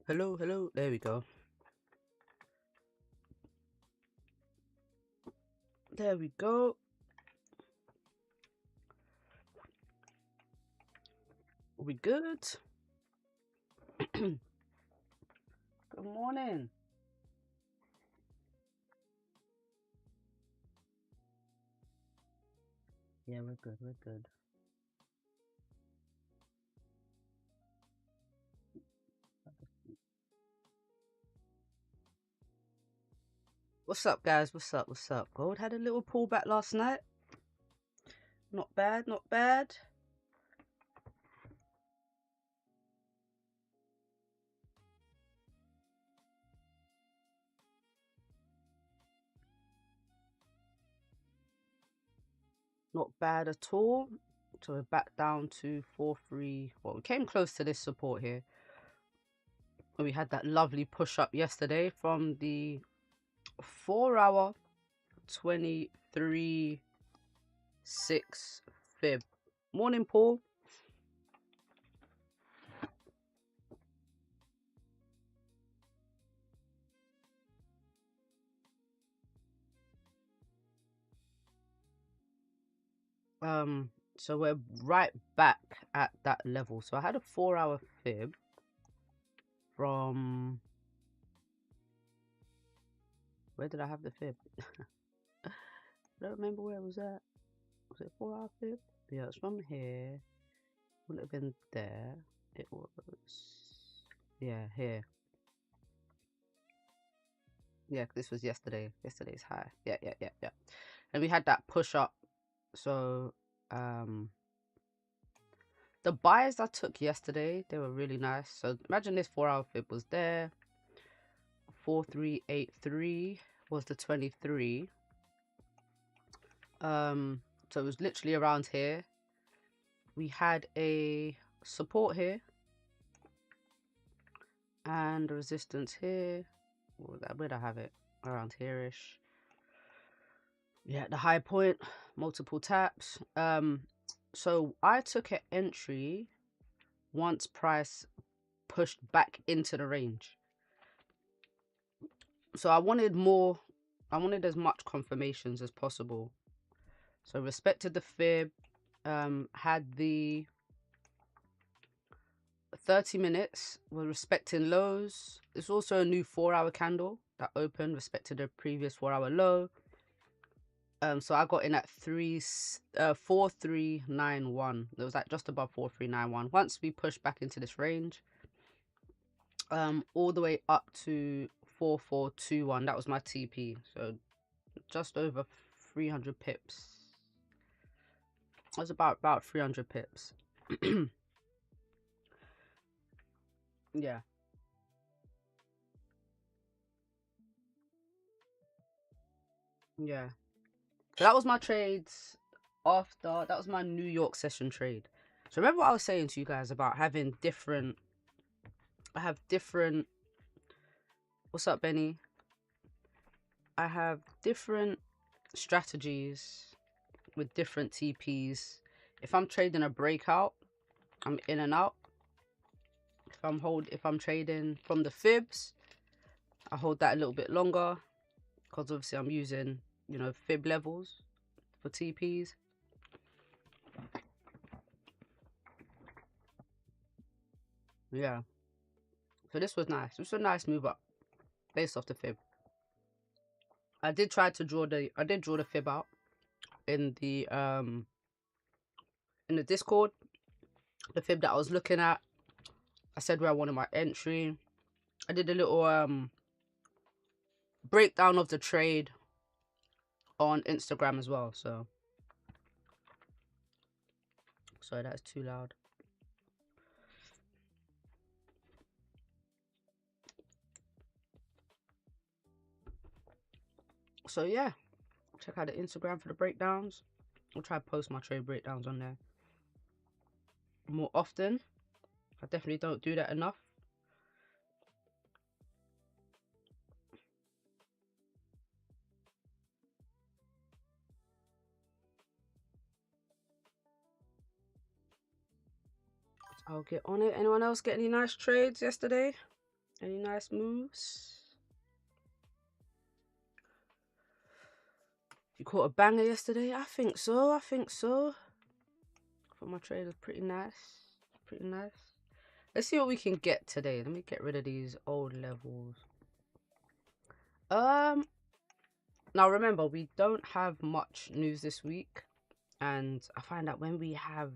Hello, hello. There we go. There we go. We good? Good morning. Yeah, we're good. We're good. What's up, guys? What's up? What's up? Gold had a little pullback last night. Not bad. Not bad. Not bad at all. So we're back down to 4-3. Well, we came close to this support here. We had that lovely push up yesterday from the 4-hour 23.6 fib. Morning, Paul. So we're right back at that level. So I had a 4-hour fib from, where did I have the fib? I don't remember where it was at. Was it 4-hour fib? Yeah, it's from here. Wouldn't have been there. It was, yeah, here. Yeah, this was yesterday. Yesterday's high. Yeah. And we had that push up. So the buys I took yesterday, they were really nice. So imagine this 4-hour fib was there. 4383 was the 23. So it was literally around here. We had a support here and a resistance here. Where'd I have it? Around here-ish. Yeah, the high point, multiple taps. So I took an entry once price pushed back into the range. So I wanted as much confirmations as possible. So respected the fib, had the 30 minutes, was respecting lows. It's also a new 4-hour candle that opened, respected the previous 4-hour low. So I got in at 4391. It was like just above 4391. Once we pushed back into this range, all the way up to 4421. That was my TP. So just over 300 pips. It was about 300 pips. Yeah. Yeah. So that was my trades after, that was my New York session trade. So remember what I was saying to you guys about having different, I have different, what's up, Benny? I have different strategies with different TPs. If I'm trading a breakout, I'm in and out. If I'm trading from the fibs, I hold that a little bit longer because obviously I'm using, you know, fib levels for TPs. Yeah. So this was nice. This was a nice move up based off the fib. I did draw the fib out in the Discord. The fib that I was looking at. I said where I wanted my entry. I did a little breakdown of the trade on Instagram as well. So sorry, that's too loud. So yeah, check out the Instagram for the breakdowns. I'll try to post my trade breakdowns on there more often. I definitely don't do that enough. I'll get on it. Anyone else get any nice trades yesterday? Any nice moves? You caught a banger yesterday? I think so. I think so. I thought my trade was pretty nice. Pretty nice. Let's see what we can get today. Let me get rid of these old levels. Now remember, we don't have much news this week, and I find that when we have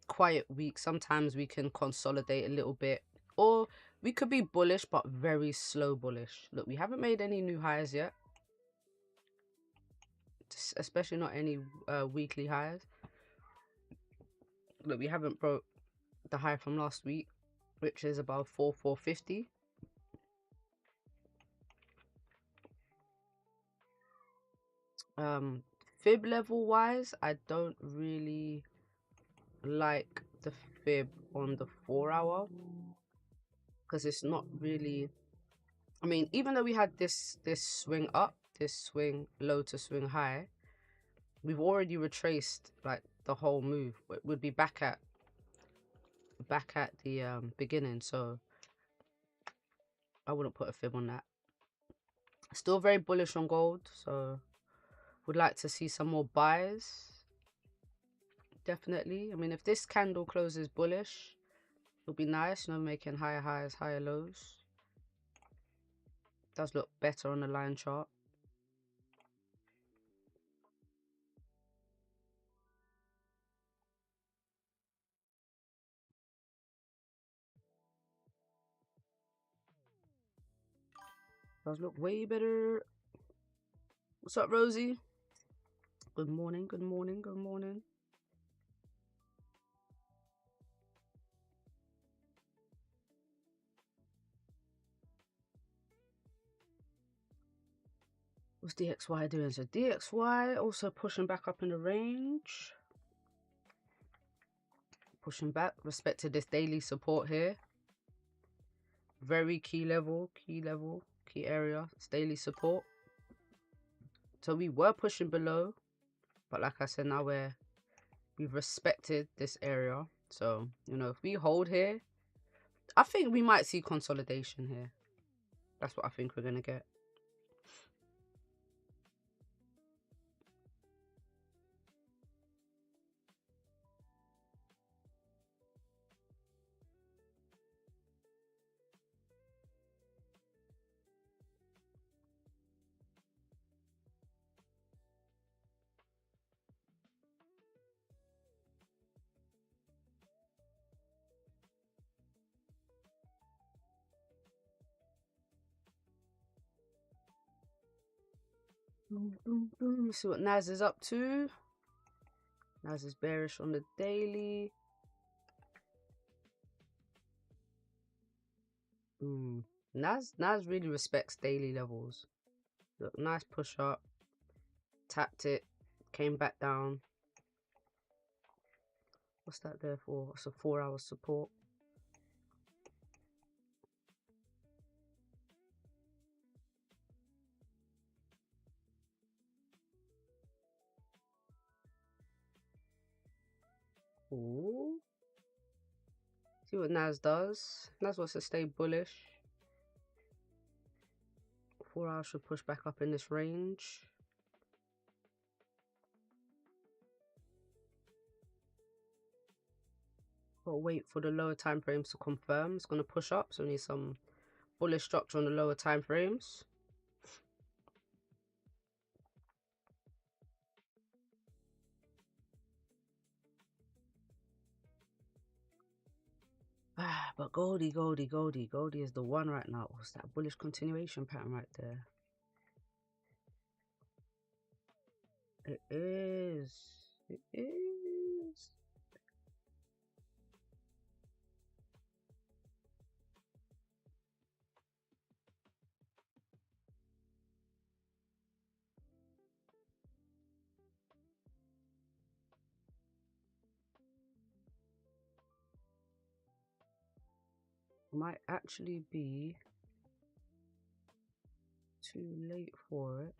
quiet weeks, sometimes we can consolidate a little bit, or we could be bullish but very slow bullish. Look, we haven't made any new highs yet, especially not any weekly highs. Look, we haven't broke the high from last week, which is about 4,450. Fib level wise, I don't really like the fib on the 4 hour, because it's not really, I mean, even though we had this swing up, this swing low to swing high, we've already retraced like the whole move. It would be back at the beginning, so I wouldn't put a fib on that. Still very bullish on gold, so would like to see some more buys. Definitely. I mean, if this candle closes bullish, it'll be nice, you know, making higher highs, higher lows. Does look better on the line chart. Does look way better. What's up, Rosie? Good morning, good morning, good morning. What's DXY doing? So DXY also pushing back up in the range. Pushing back. Respected this daily support here. Very key level, key area. It's daily support. So we were pushing below, but like I said, now we've respected this area. So, you know, if we hold here, I think we might see consolidation here. That's what I think we're gonna get. Boom, boom, boom. Let's see what Naz is up to. Naz is bearish on the daily. Naz really respects daily levels. Look, nice push up. Tapped it. Came back down. What's that there for? It's a 4-hour support. Ooh. See what Naz does. Naz wants to stay bullish. 4 hours should push back up in this range. Gotta wait for the lower time frames to confirm. It's gonna push up, so we need some bullish structure on the lower time frames. But Goldie is the one right now. What's that bullish continuation pattern right there? It is. It is. Might actually be too late for it.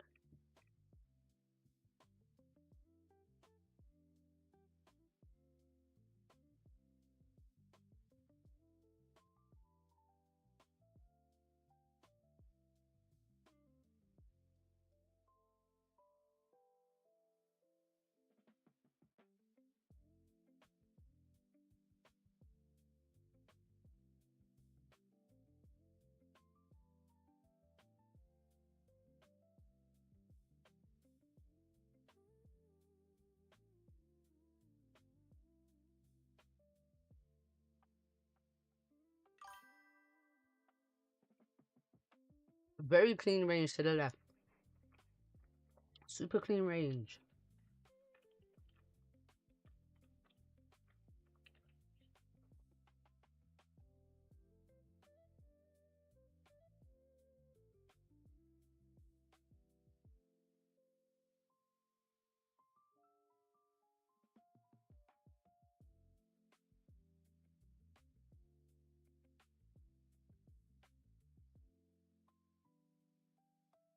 Very clean range to the left. Super clean range.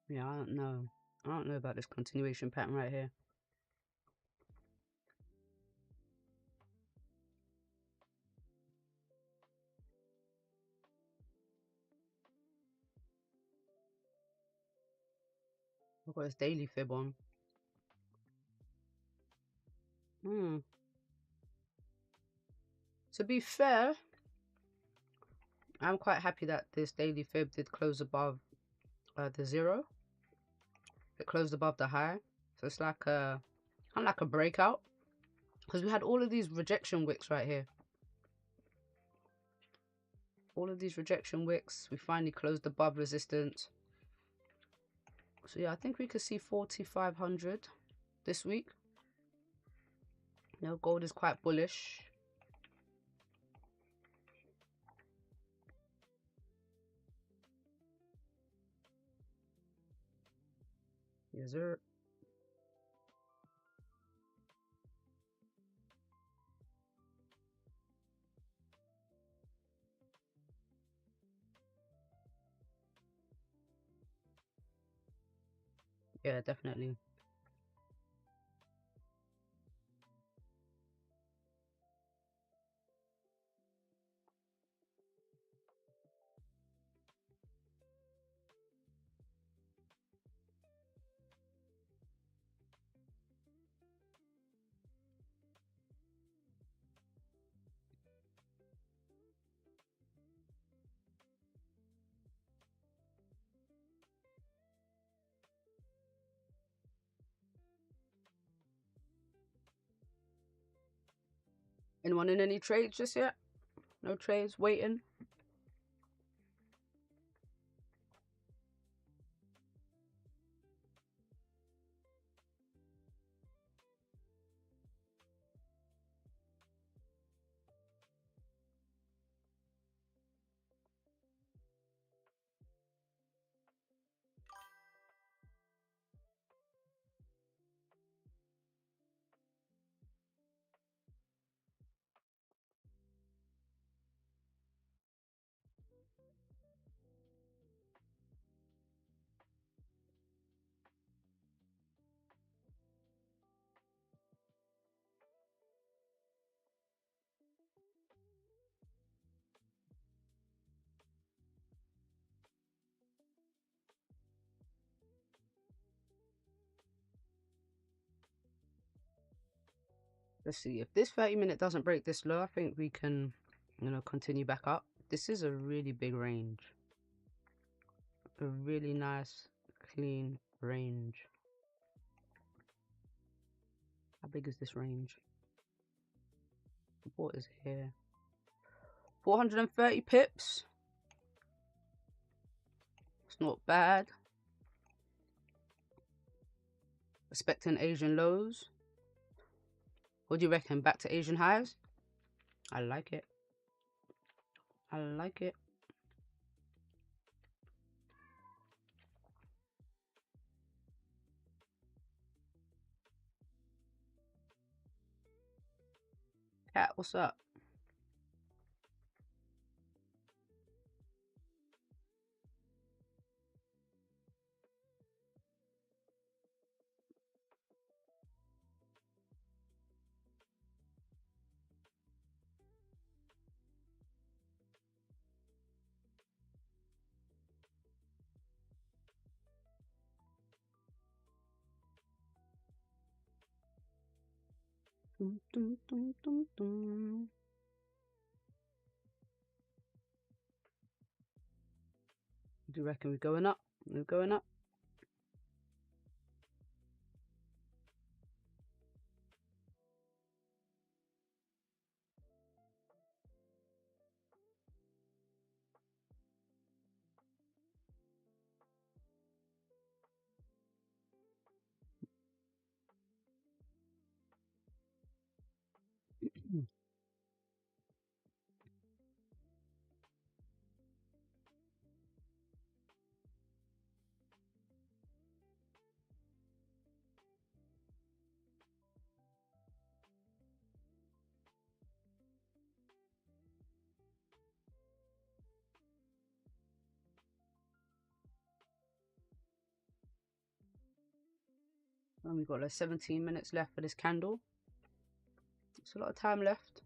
Yeah, I don't know. I don't know about this continuation pattern right here. I've got this daily fib on. To be fair, I'm quite happy that this daily fib did close above the zero. It closed above the high. So it's like a, kind of like a breakout. Because we had all of these rejection wicks right here. All of these rejection wicks. We finally closed above resistance. So yeah, I think we could see 4,500 this week. You know, gold is quite bullish. Yes, sir. Yeah, definitely. Anyone in any trades just yet? No trades, waiting. Let's see. If this 30-minute doesn't break this low, I think we can, you know, continue back up. This is a really big range. A really nice, clean range. How big is this range? Support is here. 430 pips. It's not bad. Expecting Asian lows. What do you reckon? Back to Asian highs? I like it. I like it. Cat, what's up? Dum, dum, dum, dum, dum. Do you reckon we're going up? We're going up. And we've got like 17 minutes left for this candle. It's a lot of time left.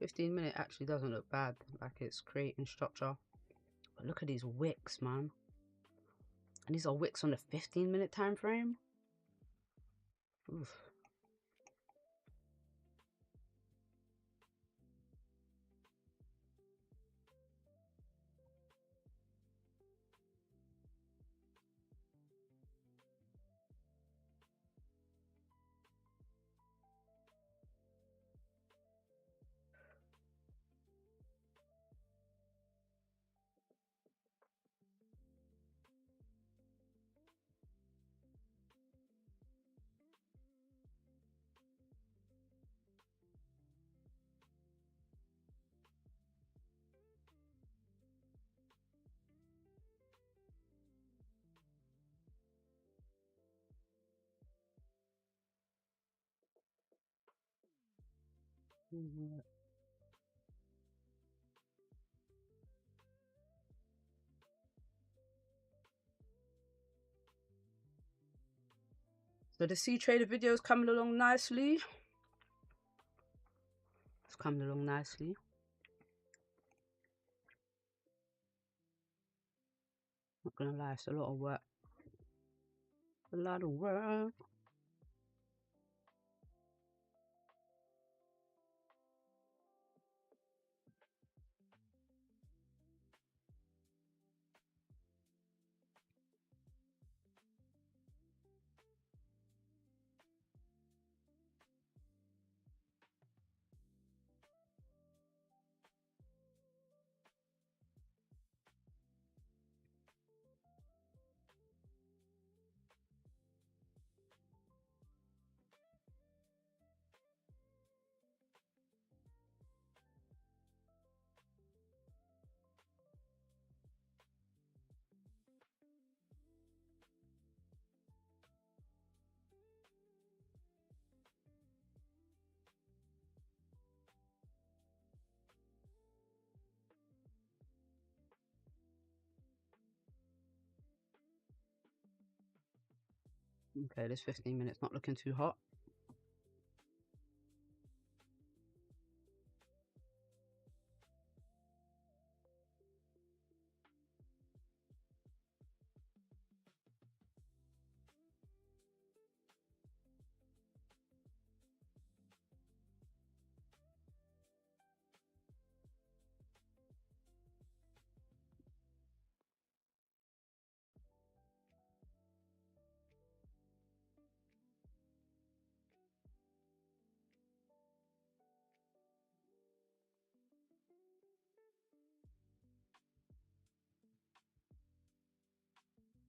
$15 actually doesn't look bad, like it's creating structure. But look at these wicks, man. And these are wicks on the 15-minute time frame. Oof. So the C Trader video is coming along nicely. It's coming along nicely. Not gonna lie, it's a lot of work. A lot of work. Okay, this 15 minutes not looking too hot.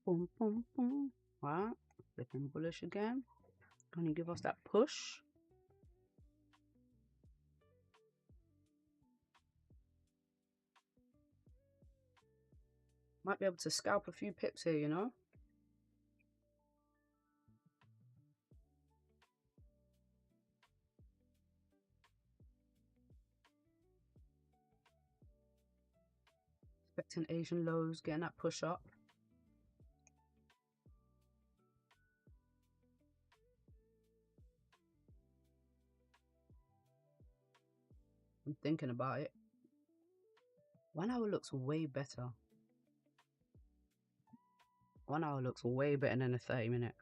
Boom, boom, boom. Right, flipping bullish again. Can you give us that push? Might be able to scalp a few pips here, you know? Expecting Asian lows, getting that push up. I'm thinking about it. 1 hour looks way better. 1 hour looks way better than a 30-minute.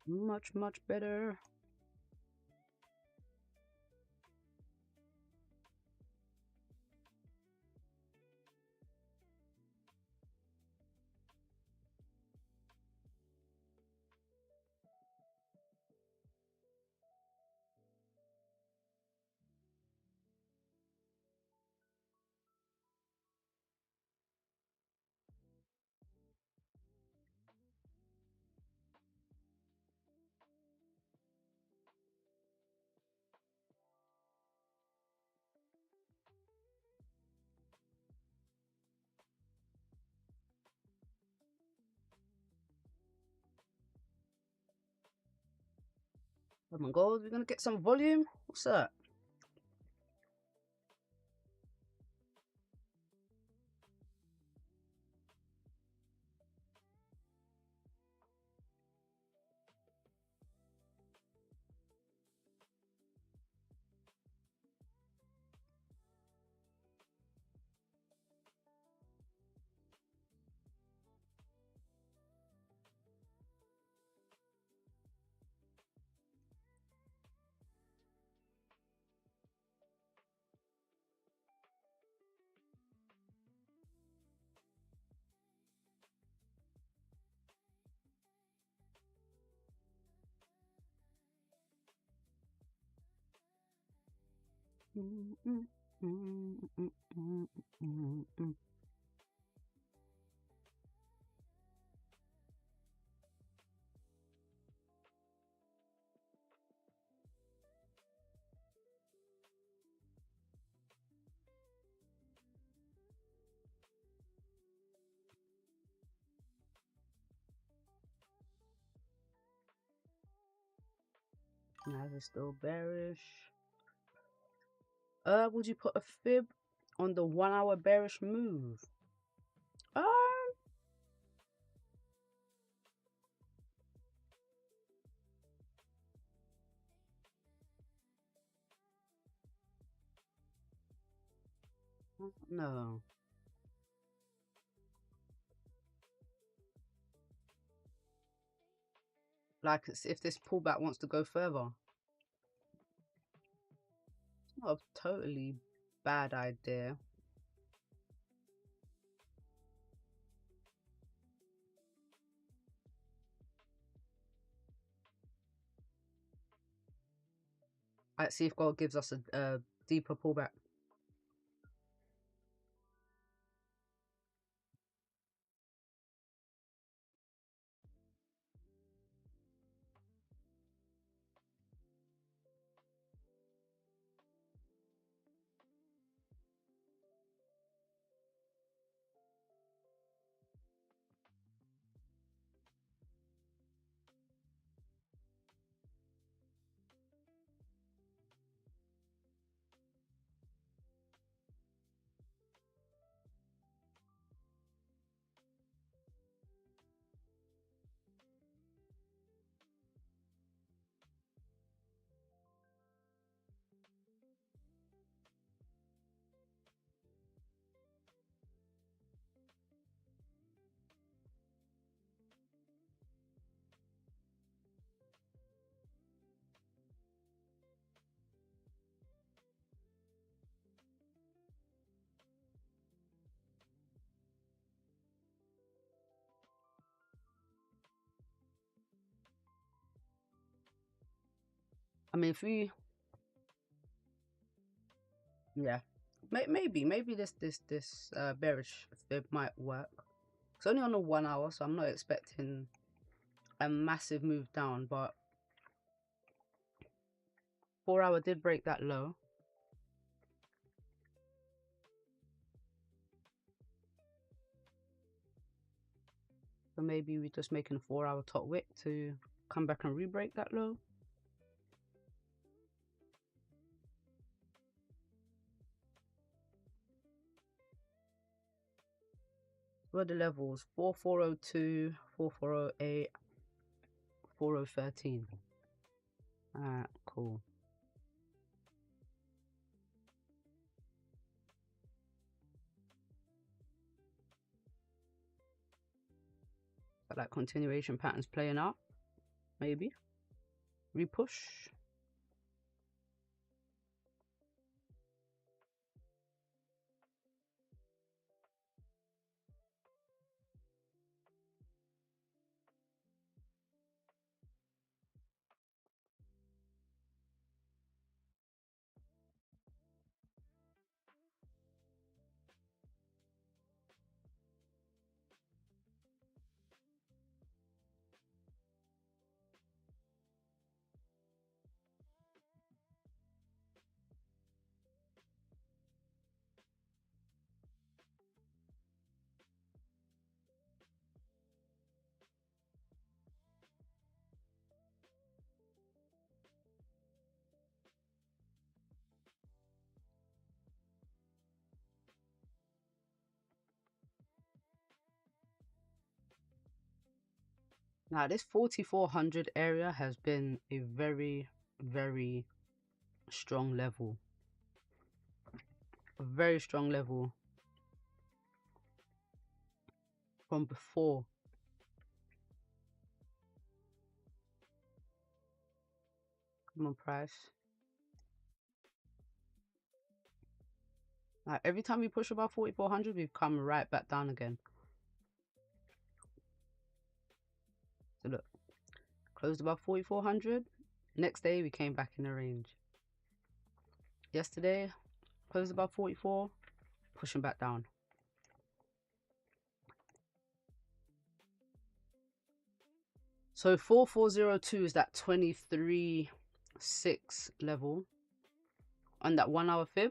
Much, much better. Come on, gold. We're gonna get some volume. What's that? Now they're still bearish. Would you put a fib on the 1 hour bearish move? No. Like, if this pullback wants to go further. It's not a totally bad idea. Let's see if gold gives us a deeper pullback. I mean, if we, yeah, maybe this bearish fib might work. It's only on a 1 hour, so I'm not expecting a massive move down, but 4 hour did break that low. So maybe we're just making a 4 hour top wick to come back and re-break that low. What are the levels? 4402, 4408, 4013. Alright, cool. But like continuation patterns playing out. Maybe. Repush. Now this 4400 area has been a very, very strong level. A very strong level from before. Come on, price. Like every time we push above 4400, we've come right back down again. So look, closed above 4400. Next day we came back in the range. Yesterday, closed above 44, pushing back down. So 4402 is that 23.6 level on that 1 hour fib.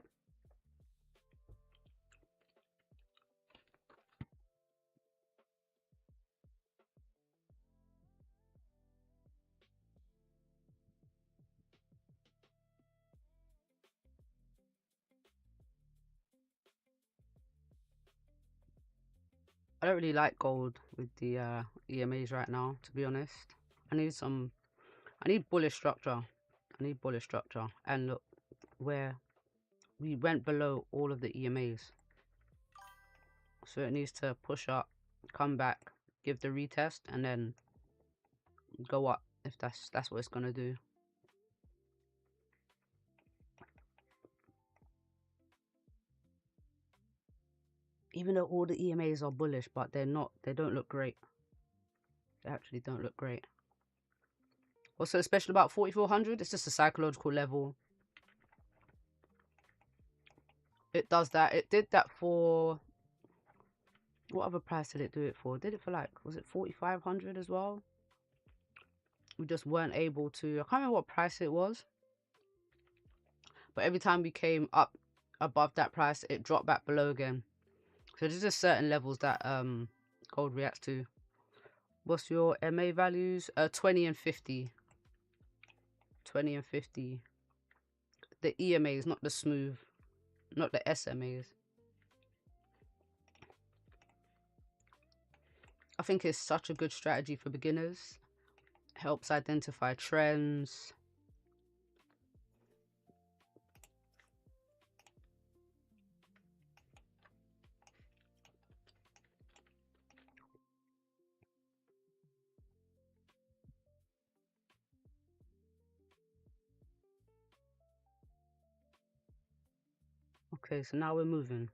I don't really like gold with the EMAs right now, to be honest. I need bullish structure. I need bullish structure. And look, where we went below all of the EMAs. So it needs to push up, come back, give the retest, and then go up if that's what it's gonna do. Even though all the EMAs are bullish, but they don't look great. They actually don't look great. What's so special about 4400? It's just a psychological level. It does that. It did that for... What other price did it do it for? Did it for like... Was it 4500 as well? We just weren't able to... I can't remember what price it was. But every time we came up above that price, it dropped back below again. So there's just certain levels that gold reacts to. What's your MA values? 20 and 50. 20 and 50. The EMAs, not the smooth. Not the SMAs. I think it's such a good strategy for beginners. Helps identify trends. Okay, so now we're moving.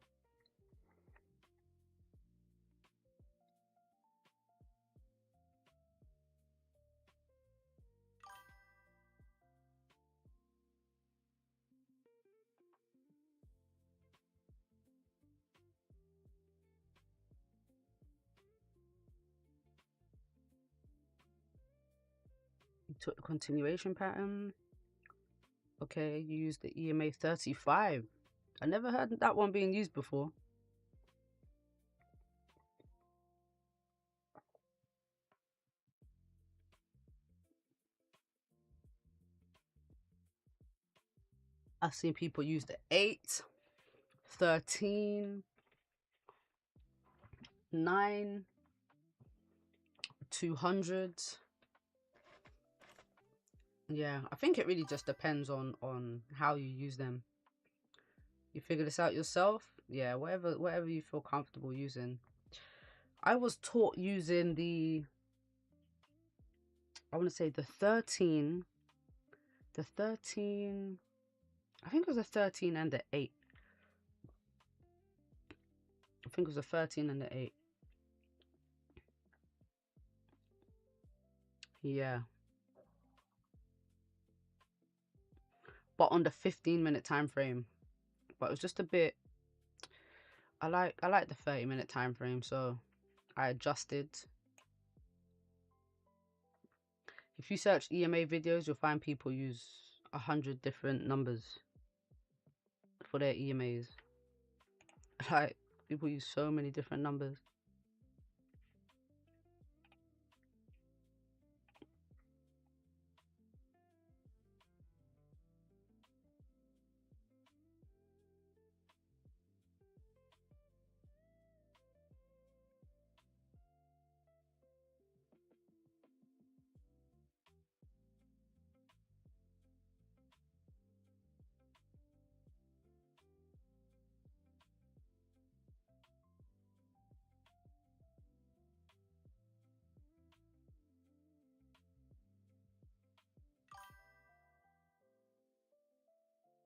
You took the continuation pattern. Okay, you used the EMA 35. I never heard that one being used before. I've seen people use the 8, 13, 9, 200. Yeah, I think it really just depends on how you use them. You figure this out yourself? Yeah, whatever you feel comfortable using. I was taught using the... I want to say the 13... The 13... I think it was a 13 and the 8. I think it was a 13 and the 8. Yeah. But on the 15-minute time frame. But it was just a bit... I like the 30-minute time frame, so I adjusted. If you search EMA videos, you'll find people use 100 different numbers for their EMAs. Like, people use so many different numbers.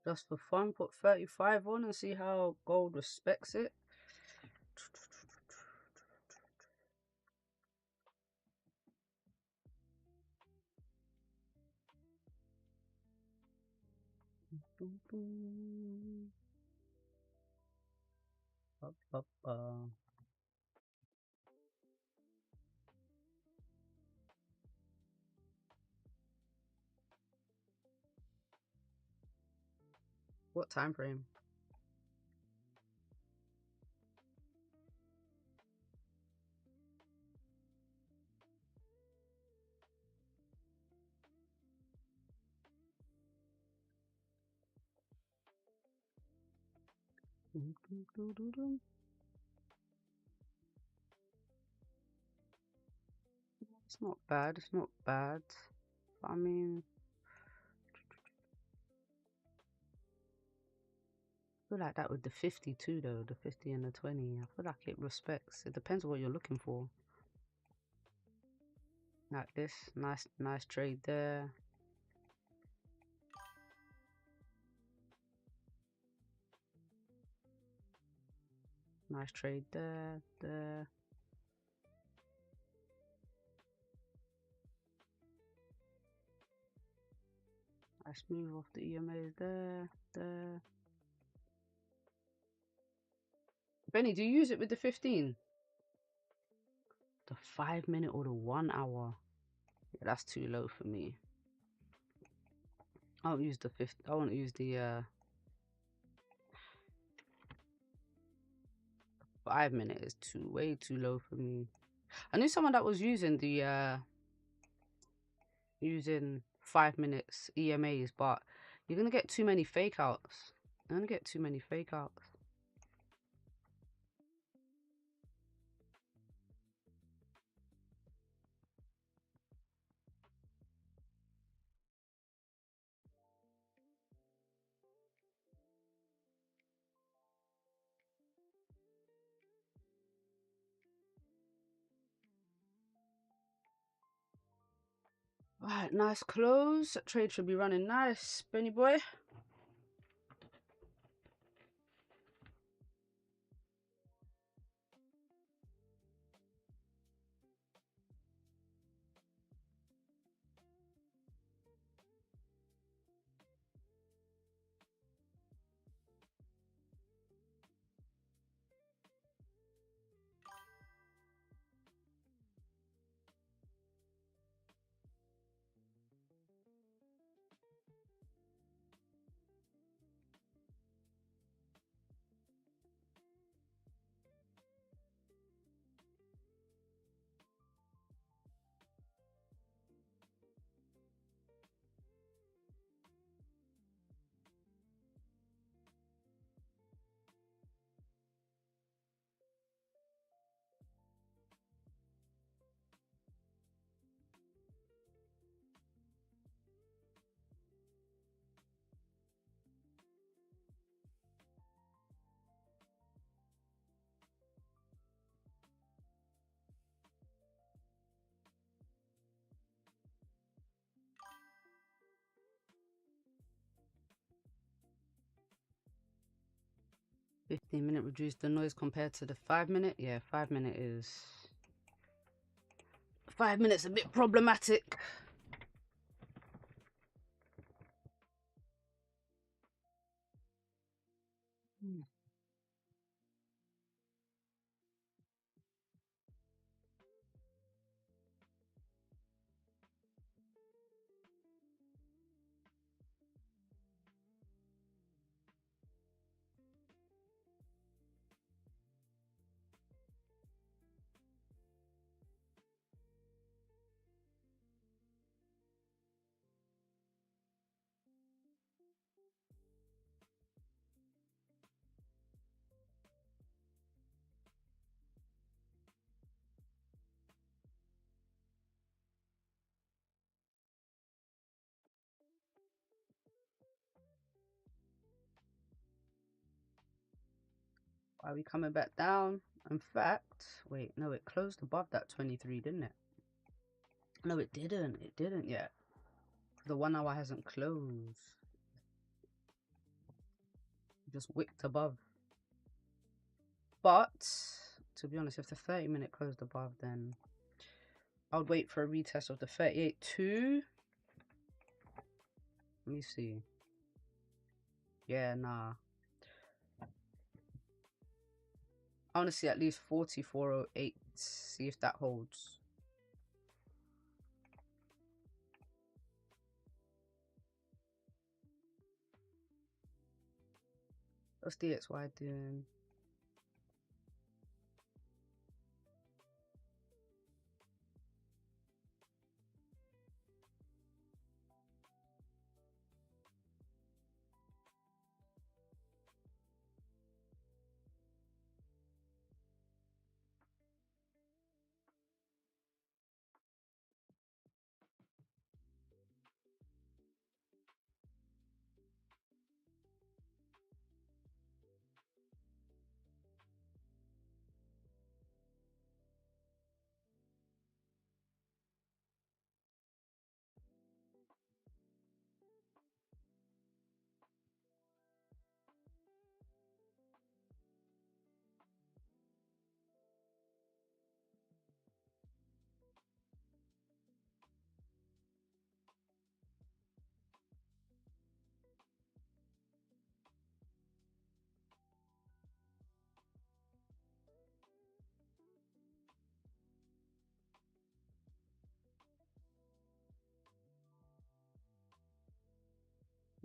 Just for fun, put 35 on and see how gold respects it. What time frame? It's not bad. It's not bad. I mean, I feel like that with the 50 too, though. The 50 and the 20. I feel like it respects. It depends on what you're looking for. Like this. Nice trade there. Nice trade there. There. Nice move off the EMAs there. There. Benny, do you use it with the 15? The 5 minute or the 1 hour? Yeah, that's too low for me. I won't use the 50. I won't use the 5 minute. Is way too low for me. I knew someone that was using the using 5 minutes EMAs, but you're gonna get too many fake outs. You're gonna get too many fake outs. Right, nice close. That trade should be running nice, Benny boy. $15 reduce the noise compared to the 5 minute. Yeah, 5 minute is 5 minutes a bit problematic. Why are we coming back down? In fact, wait, no, it closed above that 23, didn't it? No, it didn't. It didn't yet. The 1 hour hasn't closed. just wicked above. But to be honest, if the 30-minute closed above, then I would wait for a retest of the 38.2. Let me see. Yeah, nah. I want to see at least 44.08. See if that holds. What's DXY doing?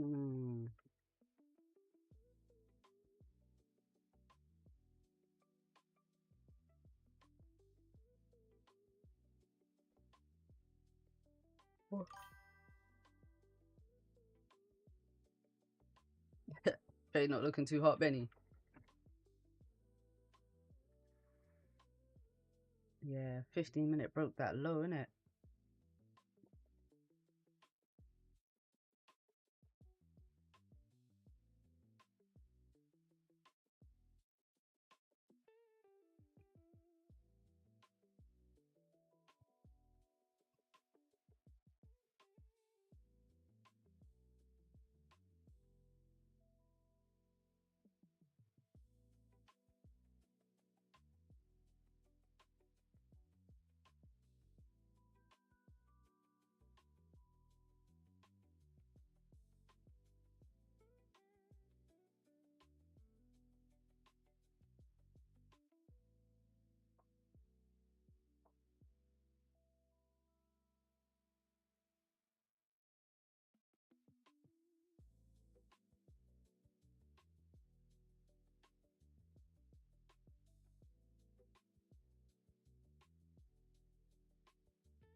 Hmm. Trade not looking too hot, Benny. Yeah, 15-minute broke that low, innit?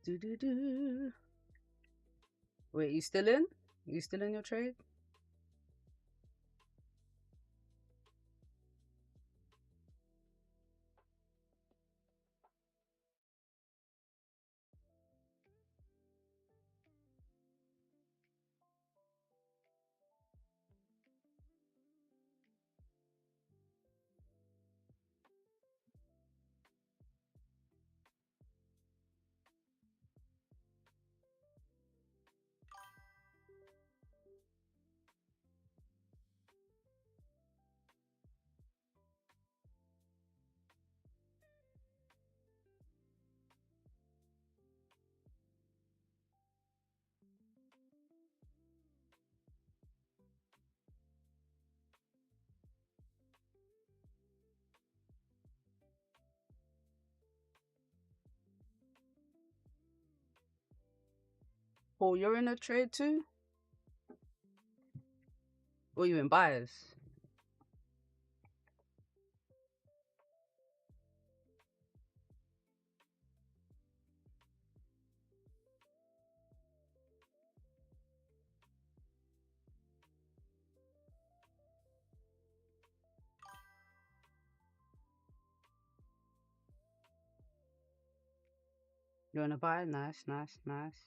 Do do do. Wait, you still in? You still in your trade? Oh, you're in a trade too? Or you in buyers? You're in a buy? Nice, nice, nice.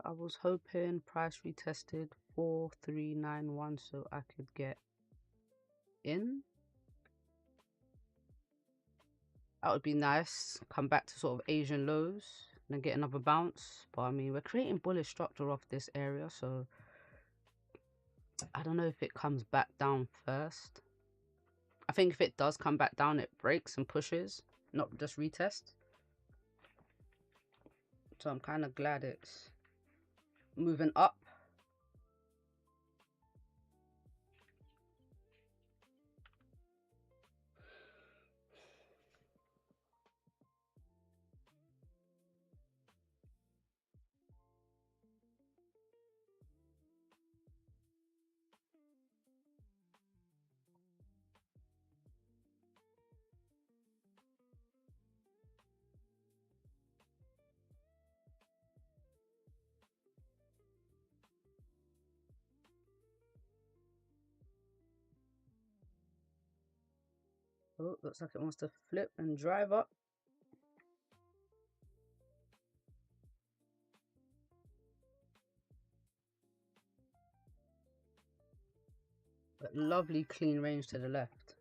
I was hoping price retested 4391 so I could get in. That would be nice. Come back to sort of Asian lows and then get another bounce. But I mean, we're creating bullish structure off this area, so I don't know if it comes back down first. I think if it does come back down, it breaks and pushes, not just retest. So I'm kind of glad it's moving up. Oh, looks like it wants to flip and drive up. But lovely clean range to the left.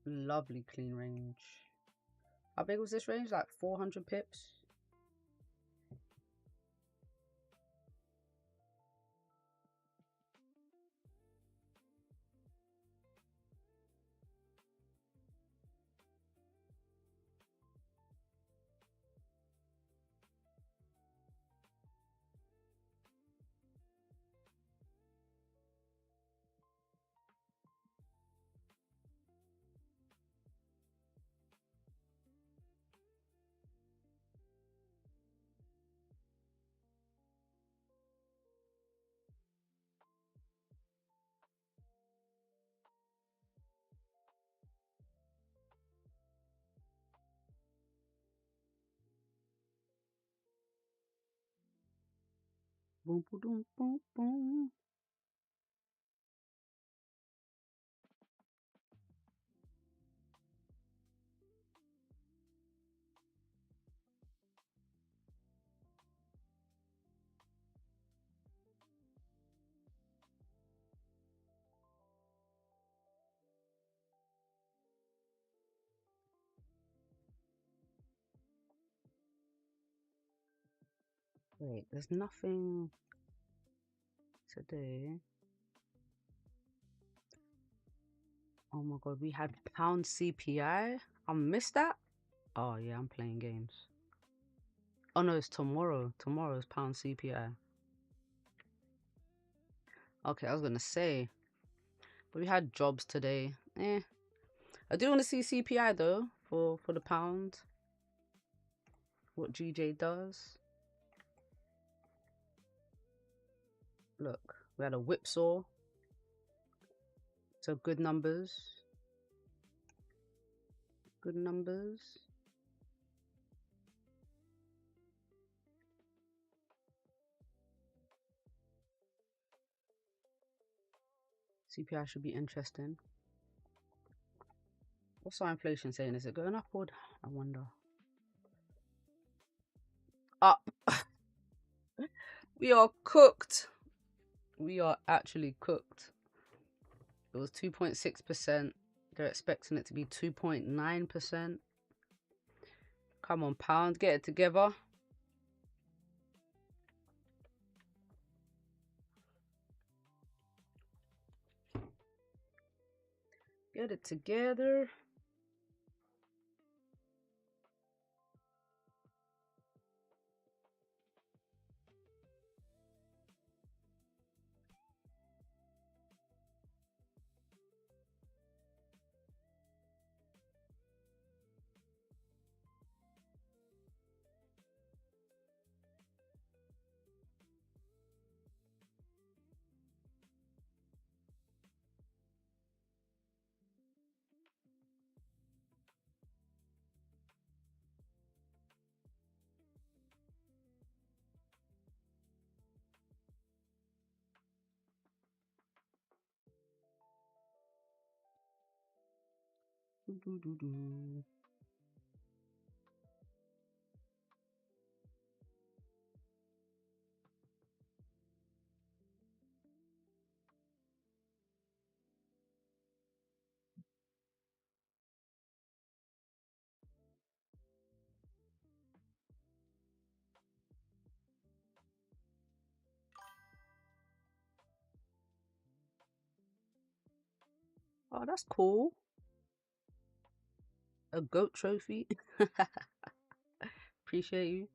Lovely clean range. How big was this range? Like 400 pips? Boom, boom, boom, boom, boom. Wait, there's nothing today. Oh my god, we had pound CPI. I missed that. Oh yeah, I'm playing games. Oh no, it's tomorrow. Tomorrow's pound CPI. Okay, I was gonna say, but we had jobs today. I do want to see CPI though for the pound. What GJ does. Look, we had a whipsaw. So good numbers. Good numbers. CPI should be interesting. What's our inflation saying? Is it going up or down? I wonder. Up. We are cooked. We are actually cooked. It was 2.6%. They're expecting it to be 2.9%. Come on, pound, get it together. Get it together. Do. Oh, that's cool. A goat trophy. Appreciate you.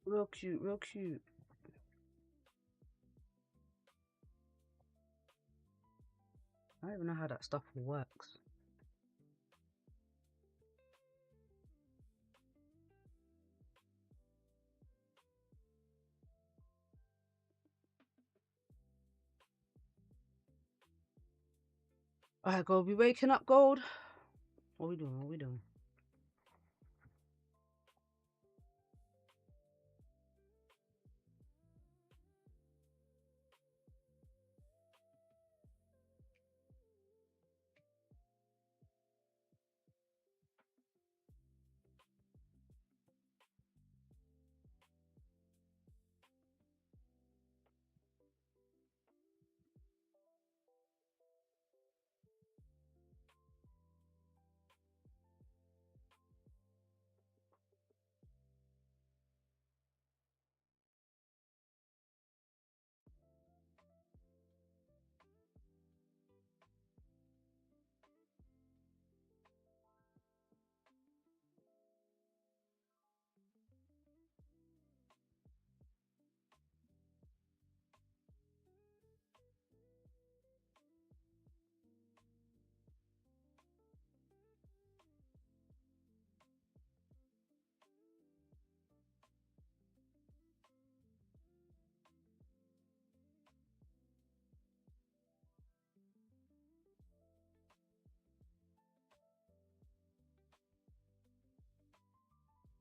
Real cute, real cute. I don't even know how that stuff works. Alright, gold, we waking up, gold. What we doing? What we doing?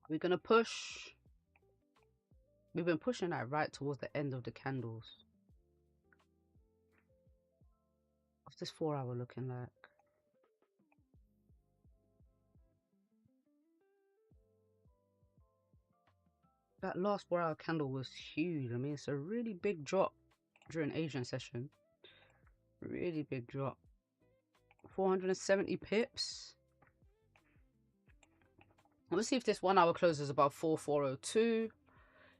We're gonna push. We've been pushing that right towards the end of the candles. What's this 4 hour looking like? That last 4 hour candle was huge. I mean, it's a really big drop during Asian session. Really big drop. 470 pips. Let's see if this 1 hour closes above 4402.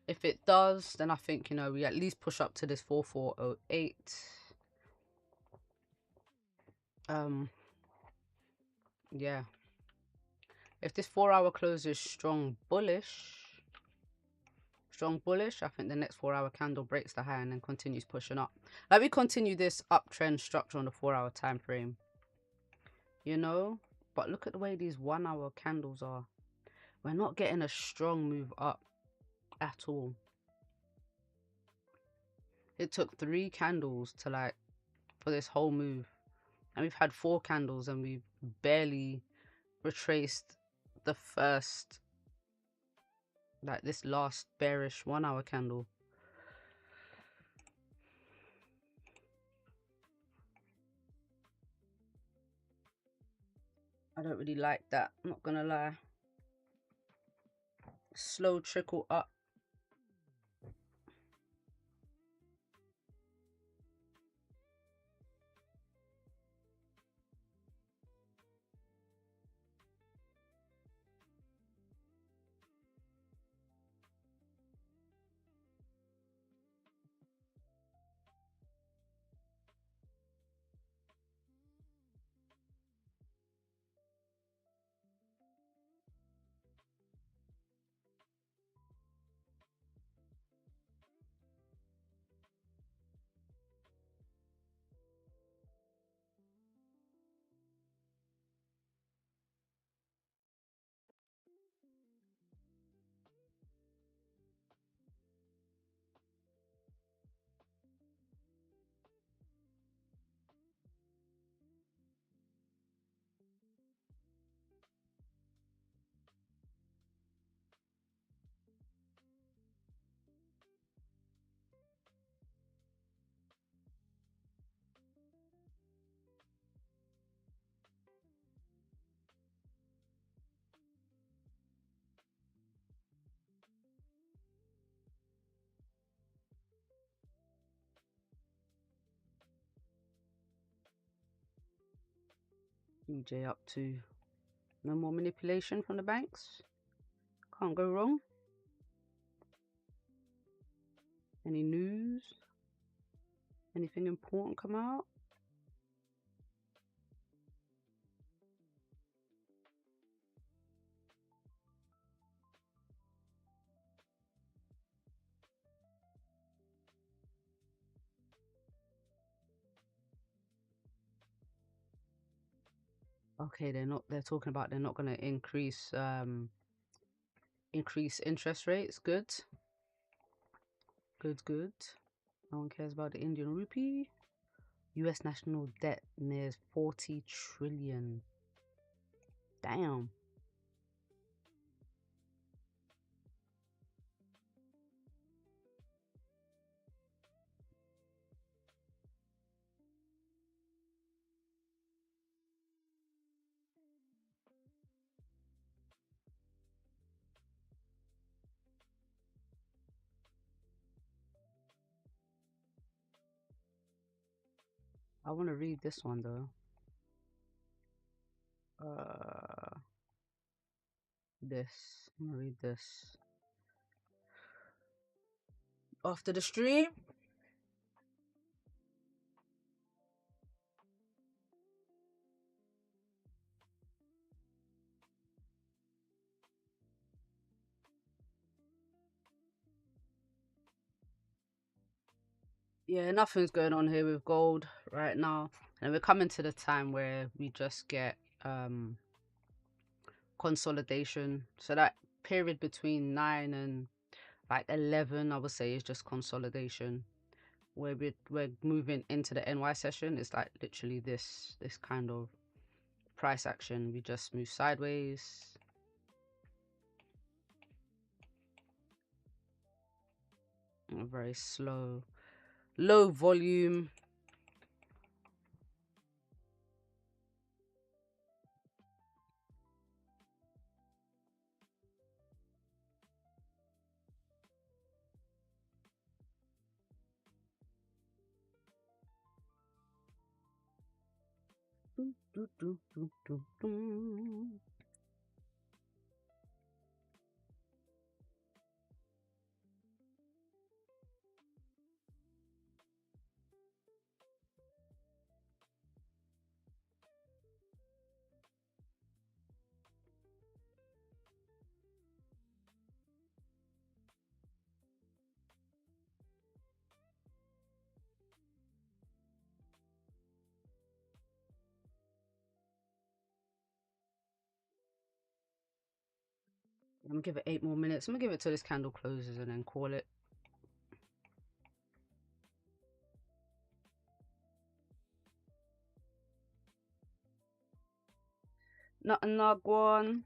If it does, then I think, you know, we at least push up to this 4408. Yeah. If this 4 hour closes strong bullish, I think the next 4 hour candle breaks the high and then continues pushing up. Like, we continue this uptrend structure on the 4 hour time frame, you know. But look at the way these 1 hour candles are. We're not getting a strong move up at all. It took 3 candles to, like, for this whole move, and we've had 4 candles and we've barely retraced the first, like, this last bearish 1 hour candle. I don't really like that, I'm not gonna lie. Slow trickle up. EJ up to. No more manipulation from the banks. Can't go wrong. Any news? Anything important come out? Okay, they're talking about they're not going to increase interest rates. Good. No one cares about the Indian rupee. US national debt nears 40 trillion. Damn. I want to read this one though. I'm gonna read this after the stream. Yeah, nothing's going on here with gold right now, and we're coming to the time where we just get consolidation. So that period between 9 and like 11, I would say, is just consolidation. Where we're moving into the NY session, it's like literally this kind of price action. We just move sideways. Very slow, low volume. I'm gonna give it 8 more minutes. I'm gonna give it till this candle closes and then call it. Nothing, not one.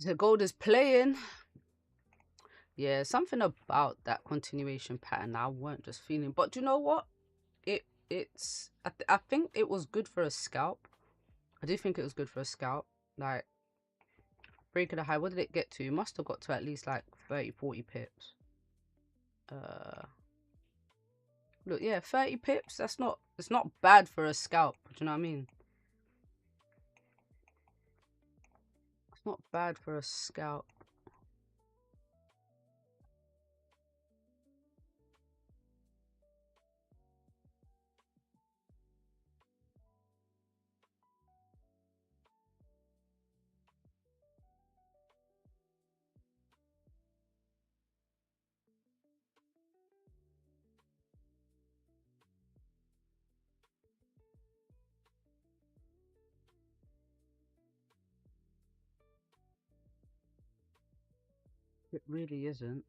So gold is playing. Yeah, something about that continuation pattern I weren't just feeling. But do you know what? I think it was good for a scalp. I do think it was good for a scalp. Like, breaking the high, what did it get to? It must have got to at least like 30-40 pips. Look, yeah, 30 pips. It's not bad for a scalp. Do you know what I mean? It's not bad for a scalp. It really isn't.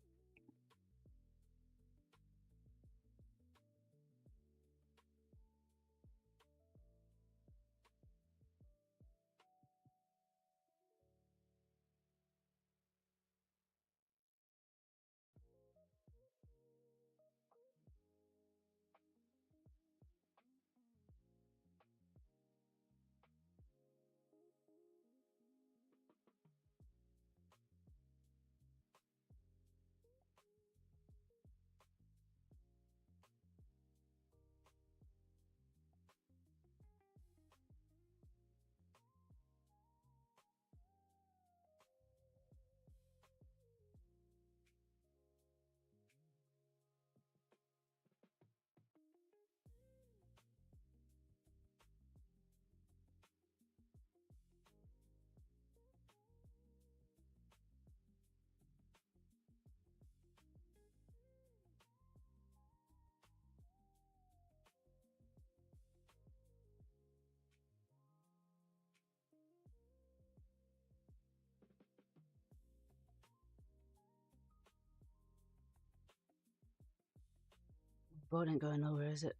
Boat ain't going nowhere, is it?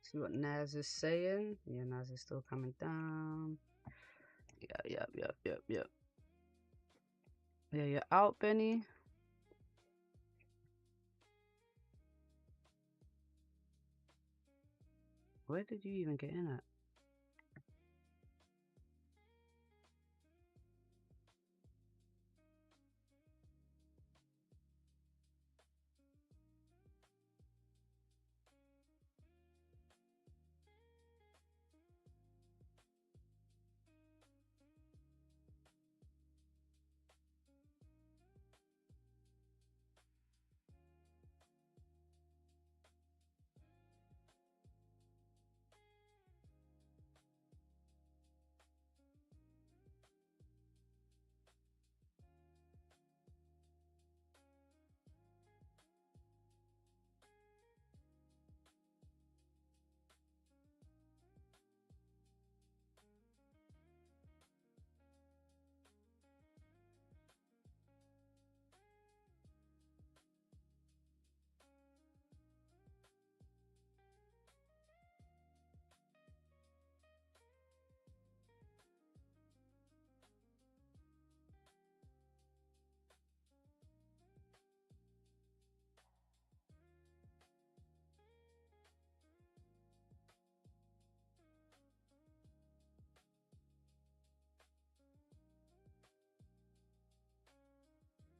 See what Naz is saying. Yeah, Naz is still coming down. Yeah. Yeah, you're out, Benny. Where did you even get in at?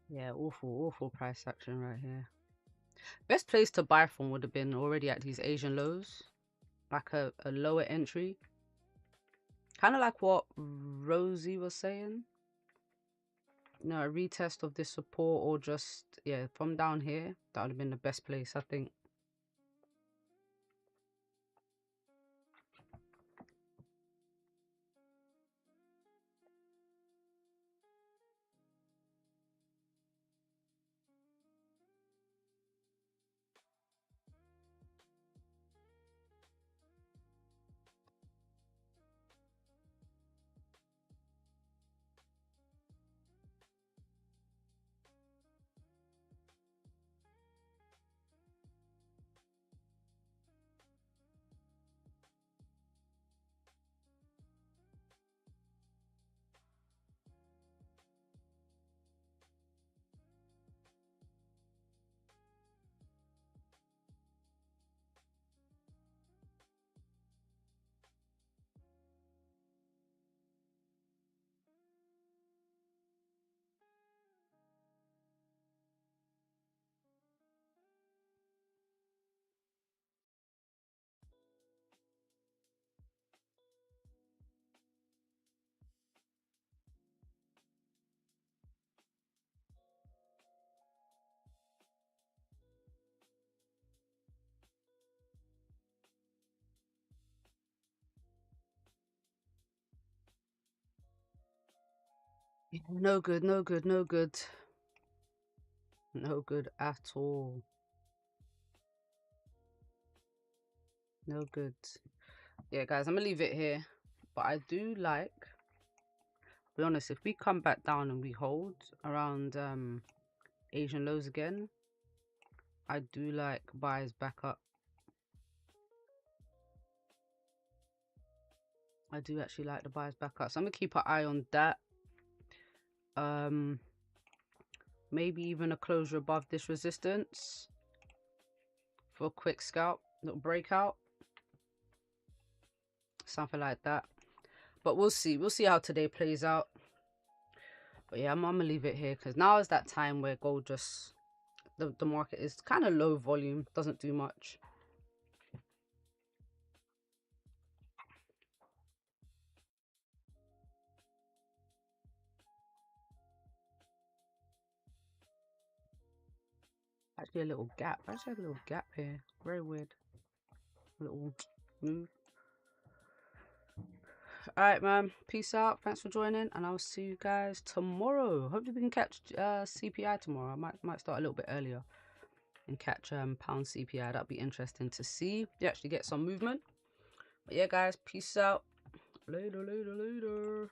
Yeah, awful price action right here. Best place to buy from would have been already at these Asian lows, like a lower entry. Kind of like what Rosie was saying. No, a retest of this support or just, yeah, from down here, that would have been the best place, I think. Yeah, no good, no good, no good. No good at all. No good. Yeah, guys, I'm gonna leave it here. But I do like, to be honest, if we come back down and we hold around Asian lows again, I do like buys back up. I do actually like the buys back up. So I'm gonna keep an eye on that. Maybe even a closure above this resistance for a quick scalp, little breakout, something like that. But we'll see. We'll see how today plays out. But yeah, I'm gonna leave it here because now is that time where gold just the market is kind of low volume, doesn't do much. Actually, a little gap. Actually, had a little gap here. Very weird. Little move. Alright, man. Peace out. Thanks for joining, and I'll see you guys tomorrow. Hopefully, we can catch CPI tomorrow. I might start a little bit earlier and catch pound CPI. That'd be interesting to see. You actually get some movement. But yeah, guys. Peace out. Later, later, later.